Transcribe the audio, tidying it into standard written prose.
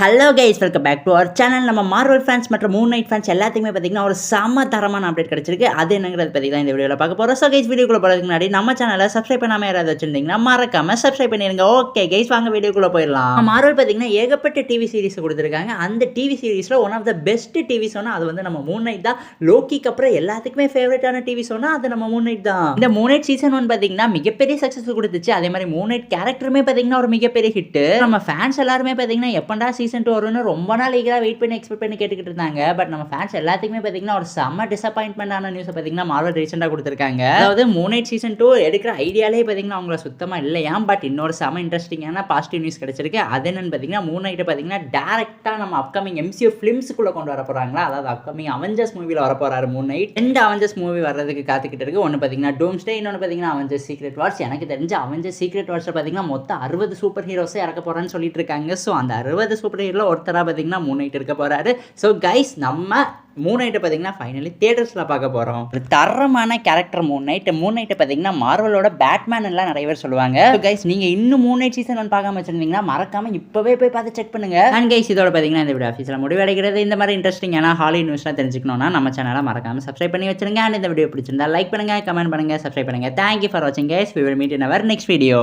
Hello guys, welcome back to our channel. நம்ம Marvel fans மற்றும் Moon Knight fans எல்லாத்துக்குமே பார்த்தீங்கன்னா ஒரு செம தரமான அப்டேட் கிடச்சிருக்கு. அது என்னங்கிறது பற்றி தான் இந்த வீடியோவில் பார்க்க போகிறோம். ஸோ கைஸ், வீடியோக்குள்ளே போகிறதுக்கு முன்னாடி நம்ம சேனலை சப்ஸ்கிரைப் பண்ணாமல் யாராவது வச்சிருந்தீங்கன்னா மறக்காமல் சப்ஸ்கிரைப் பண்ணிடுங்க. ஓகே கைஸ், வாங்க வீடியோக்குள்ளே போயிடலாம். மார்வல் பார்த்தீங்கன்னா ஏகப்பட்ட டிவி சீரிஸ் கொடுத்துருக்காங்க. அந்த டிவி சீரிஸில் one of the best TV ஷோனா அது வந்து நம்ம மூன் நைட் தான். லோக்கிக்கு அப்புறம் எல்லாத்துக்குமே ஃபேவரட்டான டிவி ஷோனா அது நம்ம மூன் நைட் தான். இந்த மூன் நைட் சீசன் 1 பார்த்தீங்கன்னா மிகப்பெரிய சக்ஸஸ் கொடுத்துச்சு. அதே மாதிரி மூன் நைட் கேரக்டருமே பார்த்தீங்கன்னா ஒரு மிகப்பெரிய ஹிட். நம்ம ஃபேன்ஸ் எல்லாருமே பார்த்தீங்கன்னா எப்பண்டா சீசன் 2 வரும்னு ரொம்ப நாள் ஈகராக வெயிட் பண்ணி எக்ஸ்பெக்ட் பண்ணி கேட்டுக்கிட்டு இருந்தாங்க. பட் நம்ம ஃபேன்ஸ் எல்லாத்துக்குமே பார்த்தீங்கன்னா ஒரு செம்ம டிசப்பாயின்மெண்டான நியூஸை பார்த்தீங்கன்னா மார்வல் ரீசெண்டாக கொடுத்துருக்காங்க. அதாவது மூன் நைட் சீசன் 2 எடுக்கிற ஐடியாலே பார்த்தீங்கன்னா அவங்கள சுத்தமாக இல்லையா. பட் இன்னொரு செம்ம இன்ட்ரெஸ்டிங்கான பாசிட்டிவ் நியூஸ் கிடைச்சிருக்கு. அது என்னன்னு பார்த்தீங்கன்னா மூன் நைட்டை பார்த்தீங்கன்னா டேரெக்டாக நம்ம அப்கமிங் MCU ஃபிலிம்ஸுக்குள்ளே கொண்டு வர போகிறாங்களா. அதாவது அப்கமிங் அவெஞ்சர்ஸ் மூவியில் வர போகிறாரு மூன் நைட். 2 அவெஞ்சர்ஸ் மூவி வர்றதுக்கு காத்துக்கிட்டு இருக்கு. ஒன்று பார்த்தீங்கன்னா டூம்ஸ்டே, இன்னொன்று பார்த்தீங்கன்னா அவெஞ்சர்ஸ் சீக்ரெட் வார்ஸ். எனக்கு தெரிஞ்ச அவெஞ்சர்ஸ் சீக்ரெட் வார்ஸில் பார்த்தீங்கன்னா மொத்தம் 60 சூப்பர் ஹீரோஸே இறக்க போகிறான்னு சொல்லிட்டு இருக்காங்க. ஸோ அந்த 60 சூப்பர் ஹீரோவில் ஒருத்தராக பார்த்தீங்கன்னா மூன் நைட் இருக்க போறாரு. ஸோ கைஸ், நம்ம மூன் நைட்டை பார்த்தீங்கன்னா ஃபைனலி தியேட்டர்ஸில் பார்க்க போகிறோம். ஒரு தரமான கேரக்டர் மூன் நைட்டை பார்த்தீங்கன்னா மார்வலோட பேட்மேன் எல்லாம் நிறைய பேர் சொல்லுவாங்க. ஸோ கைஸ், நீங்கள் இன்னும் மூன் நைட் சீசன் 1 பார்க்காம வச்சிருந்தீங்கன்னா மறக்காம இப்போவே போய் பார்த்து செக் பண்ணுங்க. அண்ட் கைஸ், இதோட பார்த்தீங்கன்னா இந்த வீடியோ ஆஃபீஸில் முடிவடைகிறது. இந்த மாதிரி இன்ட்ரெஸ்டிங்கான ஹாலி நியூஸ்லாம் தெரிஞ்சுக்கணும்னா நம்ம சேனலை மறக்காம சப்ஸ்கிரைப் பண்ணி வச்சிருங்க. அண்ட் இந்த வீடியோ பிடிச்சிருந்தா லைக் பண்ணுங்க, கமெண்ட் பண்ணுங்க, சப்ஸ்கிரைப் பண்ணுங்க. தேங்க்யூ ஃபார் வாட்சிங் guys. We will meet in our next video.